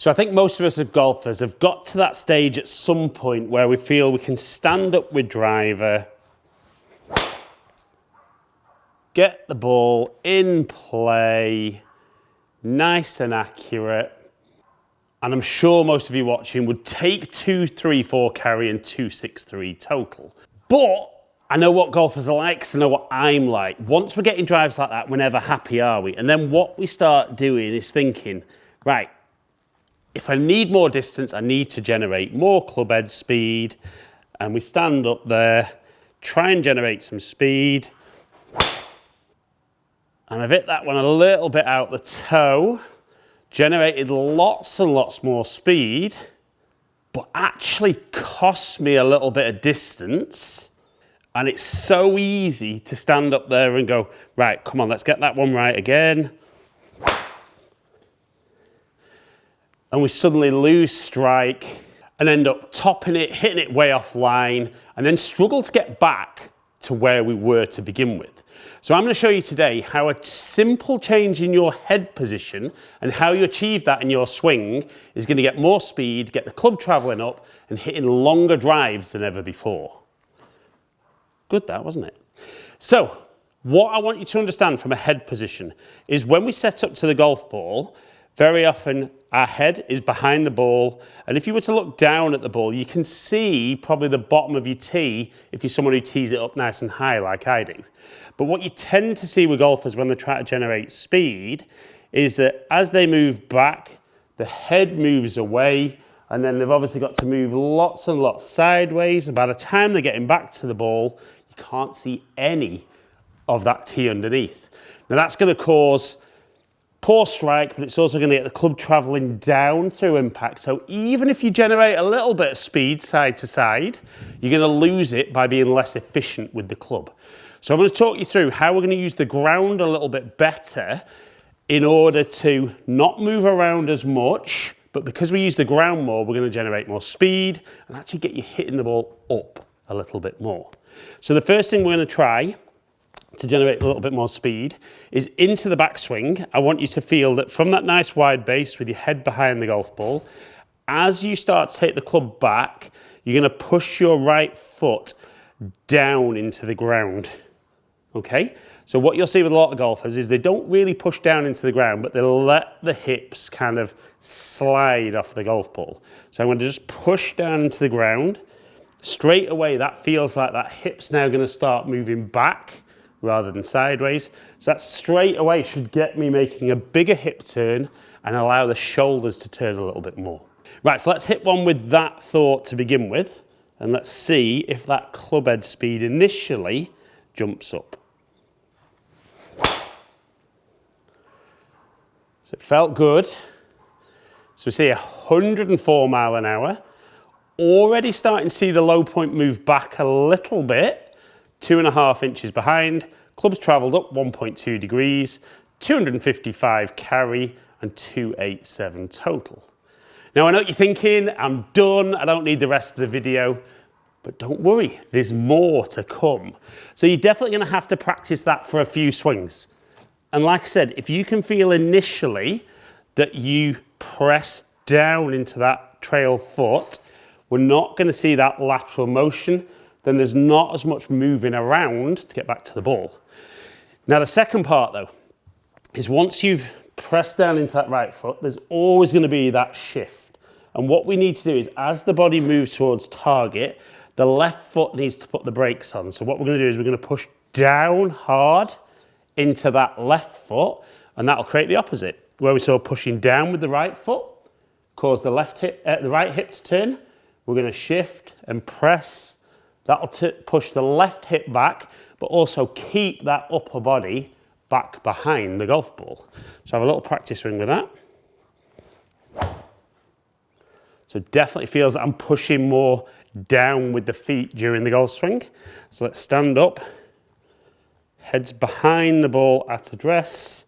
So I think most of us as golfers have got to that stage at some point where we feel we can stand up with driver, get the ball in play, nice and accurate. And I'm sure most of you watching would take 2-3-4 carry and 2-6-3 total. But I know what golfers are like, so I know what I'm like. Once we're getting drives like that, we're never happy, are we? And then what we start doing is thinking, right, if I need more distance, I need to generate more club head speed. And we stand up there, try and generate some speed. And I've hit that one a little bit out the toe, generated lots and lots more speed, but actually cost me a little bit of distance. And it's so easy to stand up there and go, right, come on, let's get that one right again. And we suddenly lose strike and end up topping it, hitting it way offline, and then struggle to get back to where we were to begin with. So I'm going to show you today how a simple change in your head position and how you achieve that in your swing is going to get more speed, get the club travelling up and hitting longer drives than ever before. Good that, wasn't it? So what I want you to understand from a head position is when we set up to the golf ball, very often our head is behind the ball, and if you were to look down at the ball, you can see probably the bottom of your tee if you're someone who tees it up nice and high like I do. But what you tend to see with golfers when they try to generate speed is that as they move back, the head moves away, and then they've obviously got to move lots and lots sideways, and by the time they're getting back to the ball, you can't see any of that tee underneath. Now that's going to cause poor strike, but it's also going to get the club travelling down through impact. So even if you generate a little bit of speed side to side, you're going to lose it by being less efficient with the club. So I'm going to talk you through how we're going to use the ground a little bit better in order to not move around as much, but because we use the ground more, we're going to generate more speed and actually get you hitting the ball up a little bit more. So the first thing we're going to try to generate a little bit more speed is into the backswing. I want you to feel that from that nice wide base with your head behind the golf ball, as you start to take the club back, you're going to push your right foot down into the ground. Okay? So what you'll see with a lot of golfers is they don't really push down into the ground, but they'll let the hips kind of slide off the golf ball. So I'm going to just push down into the ground. Straight away, that feels like that hip's now going to start moving back rather than sideways. So that straight away should get me making a bigger hip turn and allow the shoulders to turn a little bit more. Right, so let's hit one with that thought to begin with, and let's see if that club head speed initially jumps up. So it felt good. So we see 104 mile an hour. Already starting to see the low point move back a little bit. 2.5 inches behind. Club's travelled up 1.2 degrees. 255 carry and 287 total. Now I know what you're thinking, I'm done, I don't need the rest of the video. But don't worry, there's more to come. So you're definitely going to have to practice that for a few swings. And like I said, if you can feel initially that you press down into that trail foot, we're not going to see that lateral motion, then there's not as much moving around to get back to the ball. Now the second part though, is once you've pressed down into that right foot, there's always going to be that shift. And what we need to do is as the body moves towards target, the left foot needs to put the brakes on. So what we're going to do is we're going to push down hard into that left foot, and that'll create the opposite, where we saw pushing down with the right foot, cause the right hip to turn. We're going to shift and press. That'll push the left hip back, but also keep that upper body back behind the golf ball. So have a little practice swing with that. So it definitely feels that I'm pushing more down with the feet during the golf swing. So let's stand up. Head's behind the ball at address.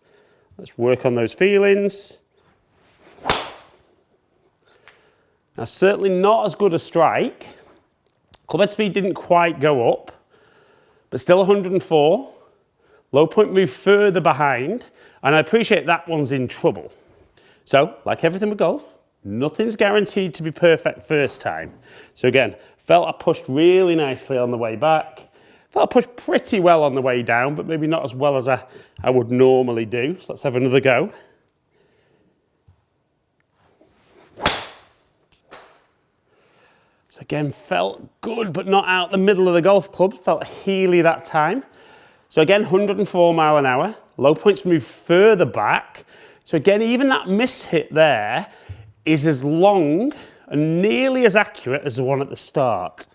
Let's work on those feelings. Now certainly not as good a strike. Club head speed didn't quite go up, but still 104. Low point moved further behind, and I appreciate that one's in trouble. So, like everything with golf, Nothing's guaranteed to be perfect first time. So again, felt I pushed really nicely on the way back. Felt I pushed pretty well on the way down, but maybe not as well as I would normally do. So let's have another go. So again, felt good, but not out the middle of the golf club. Felt heely that time. So again, 104 mile an hour. Low points move further back. So again, even that miss hit there is as long and nearly as accurate as the one at the start.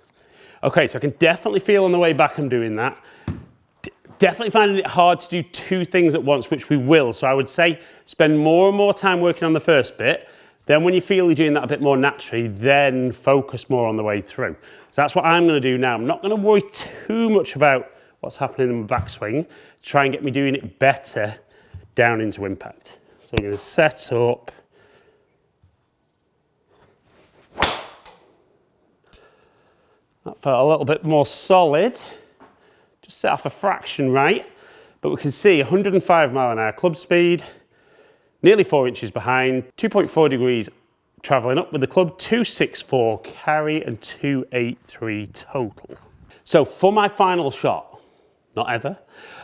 Okay, so I can definitely feel on the way back I'm doing that. Definitely finding it hard to do two things at once, which we will. So I would say spend more and more time working on the first bit. Then when you feel you're doing that a bit more naturally, then focus more on the way through. So that's what I'm going to do now. I'm not going to worry too much about what's happening in my backswing. Try and get me doing it better down into impact. So I'm going to set up. That felt a little bit more solid. Just set off a fraction right. But we can see 105 mile an hour club speed, nearly 4 inches behind, 2.4 degrees traveling up with the club, 264 carry and 283 total. So for my final shot, not ever,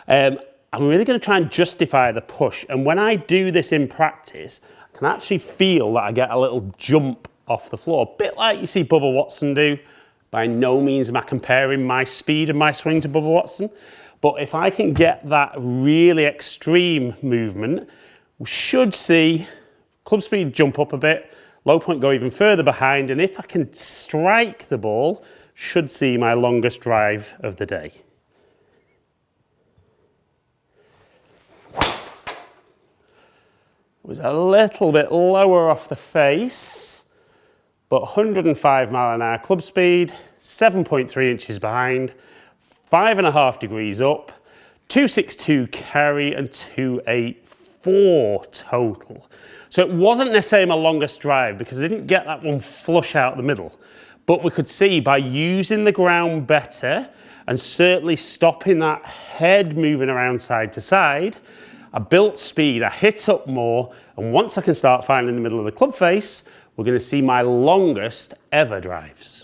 I'm really going to try and justify the push. And when I do this in practice, I can actually feel that I get a little jump off the floor, a bit like you see Bubba Watson do. By no means am I comparing my speed and my swing to Bubba Watson, but if I can get that really extreme movement, we should see club speed jump up a bit, low point go even further behind, and if I can strike the ball, should see my longest drive of the day. It was a little bit lower off the face, but 105 mile an hour club speed, 7.3 inches behind, 5.5 degrees up, 262 carry and 284 total. So it wasn't necessarily my longest drive because I didn't get that one flush out the middle. But we could see by using the ground better and certainly stopping that head moving around side to side, I built speed, I hit up more, and once I can start finding the middle of the club face, we're going to see my longest ever drives.